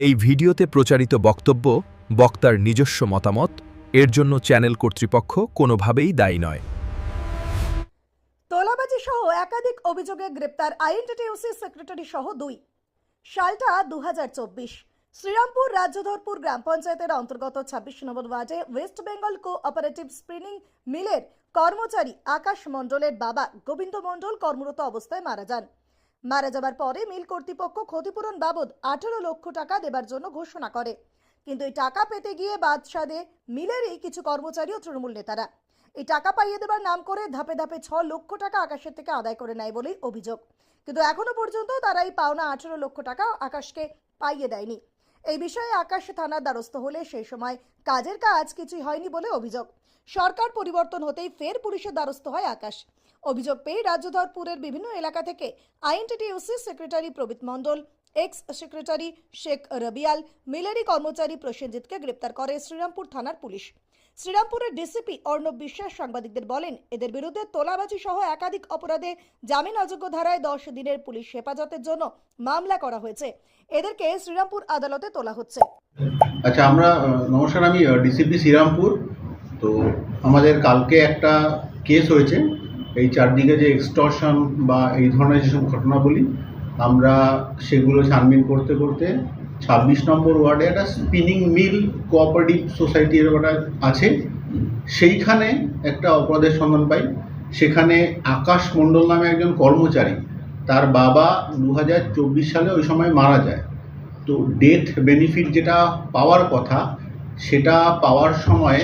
এই ভিডিওতে প্রচারিত বক্তব্য বক্তার নিজস্ব মতামত, এর জন্য চ্যানেল কর্তৃপক্ষ কোনোভাবেই দায়ী নয়। তোলাবাজি সহ একাধিক অভিযোগে গ্রেপ্তার আইএনটিটিইউসি সেক্রেটারি সহ 2। সালটা 2024। শ্রীরামপুর রাজ্যধরপুর গ্রাম পঞ্চায়েতের অন্তর্গত 26 নম্বর ওয়ার্ডে ওয়েস্ট বেঙ্গল কোঅপারেটিভ স্পিনিং মিলের কর্মচারী আকাশ মণ্ডলের বাবা গোবিন্দ মণ্ডল কর্মরত অবস্থায় মারা যান। মারা যাবার পরে মিল কর্তৃপক্ষ ক্ষতিপূরণ বাবদ 18 লক্ষ টাকা দেবার জন্য ঘোষণা করে, কিন্তু এই টাকা পেতে গিয়ে বাদশাদে মিলেরই কিছু কর্মচারী ও তৃণমূল নেতারা এই টাকা পাইয়ে দেবার নাম করে ধাপে ধাপে 6 লক্ষ টাকা আকাশের থেকে আদায় করে নেয় বলেই অভিযোগ। কিন্তু এখনো পর্যন্ত তারা এই পাওনা 18 লক্ষ টাকা আকাশকে পাইয়ে দেয়নি। এই বিষয়ে আকাশ থানার দ্বারস্থ হলে সেই সময় কাজের কাজ কিছুই হয়নি বলে অভিযোগ। সরকার পরিবর্তন হতেই ফের পুলিশের দ্বারস্থ হয় আকাশ। অভিযোগ পেয়ে রাজ্যধরপুরের বিভিন্ন এলাকা থেকে আইএনটিটিইউসি সেক্রেটারি প্রবীত মণ্ডল, এক্স সেক্রেটারি শেখ রবিয়াল, মিলেরি কর্মচারী প্রসেনজিৎকে গ্রেপ্তার করে শ্রীরামপুর থানার পুলিশ। শ্রীরামপুরের ডিসিপি অর্ণব বিশ্বাস সাংবাদিকদের বলেন, এদের বিরুদ্ধে তোলাবাজি সহ একাধিক অপরাধে জামিন অযোগ্য ধারায় 10 দিনের পুলিশ হেফাজতের জন্য মামলা করা হয়েছে। এদেরকে শ্রীরামপুর আদালতে তোলা হচ্ছে। আচ্ছা, নমস্কার, আমি ডিসিপি শ্রীরামপুর। তো আমাদের কালকে একটা কেস হয়েছে, এই চারদিকে যে এক্সটর্শন বা এই ধরনের যেসব ঘটনা বলি, আমরা সেগুলো ছানবিন করতে করতে 26 নম্বর ওয়ার্ডে একটা স্পিনিং মিল কোঅপারেটিভ সোসাইটি এরকম আছে, সেইখানে একটা অপরাধের সন্ধান পাই। সেখানে আকাশ মণ্ডল নামে একজন কর্মচারী, তার বাবা 2024 সালে ওই সময় মারা যায়। তো ডেথ বেনিফিট যেটা পাওয়ার কথা, সেটা পাওয়ার সময়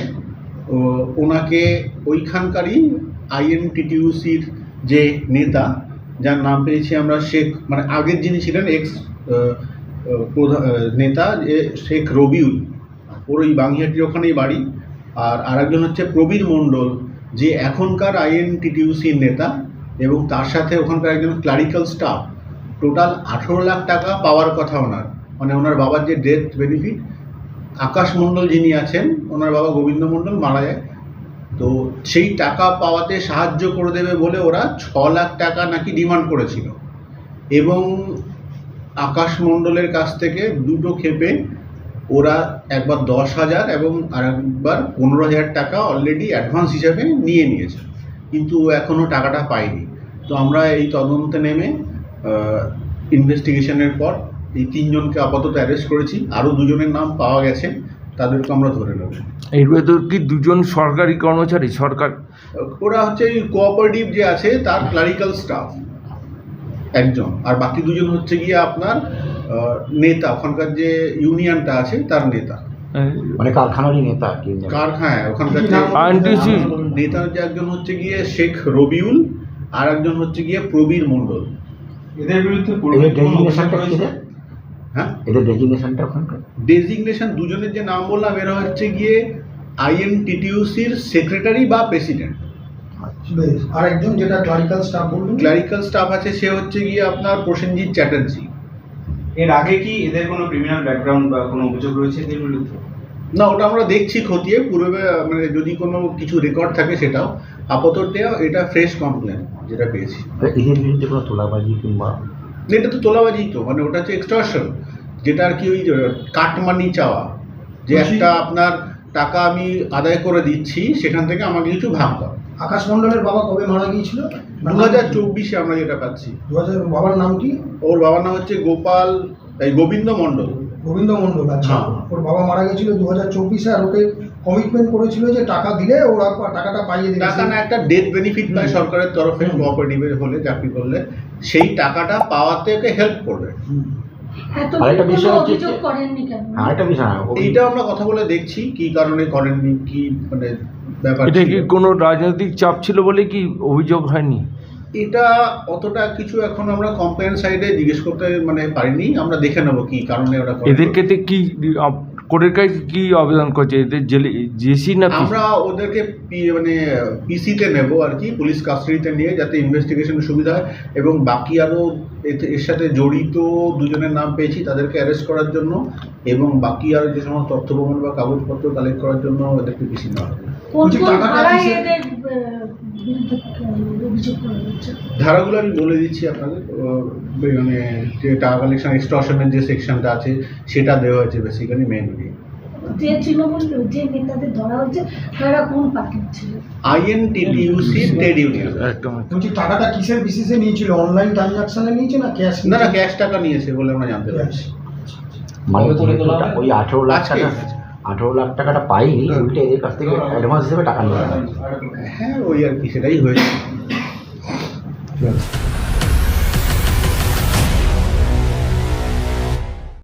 ওনাকে ওইখানকারই আইএনটিটিইউসির যে নেতা, যার নাম পেয়েছি আমরা শেখ, মানে আগের যিনি ছিলেন এক্স নেতা, যে শেখ রবিউল, ওর ওই বাংহিয়াটির ওখানেই বাড়ি। আর আরেকজন হচ্ছে প্রবীর মণ্ডল, যে এখনকার আইএনটিটিইউসির নেতা, এবং তার সাথে ওখানকার একজন ক্লারিক্যাল স্টাফ। টোটাল 18 লাখ টাকা পাওয়ার কথা ওনার, মানে ওনার বাবার যে ডেথ বেনিফিট। আকাশ মণ্ডল যিনি আছেন, ওনার বাবা গোবিন্দ মণ্ডল মারা যায়, তো সেই টাকা পাওয়াতে সাহায্য করে দেবে বলে ওরা 6 লাখ টাকা নাকি ডিমান্ড করেছিল, এবং আকাশ মণ্ডলের কাছ থেকে দুটো ক্ষেপে ওরা একবার 10,000 এবং আরেকবার 15,000 টাকা অলরেডি অ্যাডভান্স হিসাবে নিয়ে নিয়েছে, কিন্তু এখনও টাকাটা পায়নি। তো আমরা এই তদন্তে নেমে ইনভেস্টিগেশনের পর এই 3 জনকে আপাতত অ্যারেস্ট করেছি। আরও 2 জনের নাম পাওয়া গেছে, তাদেরকে আমরা ধরে নেব। এর ভেতর কি 2 জন সরকারি কর্মচারী? সরকার, ওরা হচ্ছে এই কোঅপারেটিভ যে আছে তার ক্লারিক্যাল স্টাফ একজন, আর বাকি 2 জন হচ্ছে গিয়ে আপনার নেতা, ওখানকার যে ইউনিয়নটা আছে তার নেতা, মানে কারখানারই নেতা। কারখানা ওখানকার নেতা যে একজন হচ্ছে গিয়ে শেখ রবিউল, আর একজন হচ্ছে গিয়ে প্রবীর মণ্ডল। এদের বিরুদ্ধে ডেজিগনেশন 2 জনের যে নাম বললাম, এরা হচ্ছে গিয়ে আইএনটিটিইউসির সেক্রেটারি বা প্রেসিডেন্ট। আর একজন যেটা ক্লারিক্যাল স্টাফ বললেন, ক্লারিক্যাল স্টাফ আছে, সে হচ্ছে গিয়ে আপনার প্রসেনজিৎ চ্যাটার্জি। এর আগে কি এদের কোনো ক্রিমিনাল ব্যাকগ্রাউন্ড বা কোনো অভিযোগ রয়েছে এদের বিরুদ্ধে? না, ওটা আমরা দেখছি খতিয়ে, পূর্বে মানে যদি কোনো কিছু রেকর্ড থাকে সেটাও। আপাতত এটা ফ্রেশ কমপ্লেন যেটা পেয়েছি। এদের বিরুদ্ধে কোনো তোলাবাজি কিংবা? এটা তো তোলাবাজি, তো মানে ওটা হচ্ছে এক্সটর্শন, যেটা আর কি ওই কাটমানি চাওয়া, যে একটা আপনার টাকা আমি আদায় করে দিচ্ছি, সেখান থেকে আমাকে কিছু ভাগ দাও। আকাশ মণ্ডলের বাবা কবে মারা গিয়েছিল? 2024-এ আমরা যেটা পাচ্ছি। বাবার নাম কি? ওর বাবার নাম হচ্ছে গোবিন্দ মণ্ডল। গোবিন্দ মণ্ডল, আচ্ছা। ওর বাবা মারা গেছিল 2024-এ, আর ওকে কমিটমেন্ট করেছিল যে টাকা দিলে ওরা টাকাটা পাইয়ে দিবে। টাকা না, একটা ডেথ বেনিফিট পায় সরকারের তরফে, কোঅপারেটিভের হলে চাকরি করলে সেই টাকাটা পাওয়াতে ওকে হেল্প করবে। আরেকটা বিষয় হচ্ছে, এইটা আমরা কথা বলে দেখছি কি কারণে করেননি, কি মানে ব্যাপার। এটা কি কোনো রাজনৈতিক চাপ ছিল বলে কি অভিযোগ হয়নি? এটা অতটা কিছু এখন আমরা কমপ্লেন সাইডে জিজ্ঞেস করতে মানে পারিনি, আমরা দেখে নেবো কি কারণে ওরা। এদেরকে কি কোর্টের কাছে কি আবেদন করছে? এদের জেসি না আমরা ওদেরকে মানে পিসিতে নেব আর কি, পুলিশ কাস্টাডিতে নিয়ে, যাতে ইনভেস্টিগেশন সুবিধা হয়। এবং বাকি আরও এর সাথে জড়িত 2 জনের নাম পেয়েছি, তাদেরকে অ্যারেস্ট করার জন্য, এবং বাকি আরও যে সমস্ত তথ্য প্রমাণ বা কাগজপত্র কালেক্ট করার জন্য ওদেরকে পিসি নেওয়া হবে। বিরুদ্ধে অভিযোগ করা হচ্ছে? ধারাগুলো আমি বলে দিচ্ছি আপনাদের। মানে যে টাকা কালেকশন এক্সটর্শনের যে সেকশনটা আছে সেটা দেওয়া হয়েছে বেসিক্যালি মেনলি। যে তৃণমূল যে নেতাদের ধরা হচ্ছে তারা কোন পার্টির ছিল? INTTUC trade union. একদম বলছি টাকাটা কিসের বেসিসে নিয়েছিল? অনলাইন ট্রানজাকশনে নিয়েছে না ক্যাশ? না না, ক্যাশ টাকা নিয়েছে বলে আমরা জানতে পারছি। মানে ওই 18 লাখ আজকে টাকা 18 লাখ টাকাটা পাইনি, উল্টে এদের কাছ থেকে অ্যাডভান্স হিসেবে টাকা নিয়ে হ্যাঁ ওই আর কি, সেটাই হয়েছে।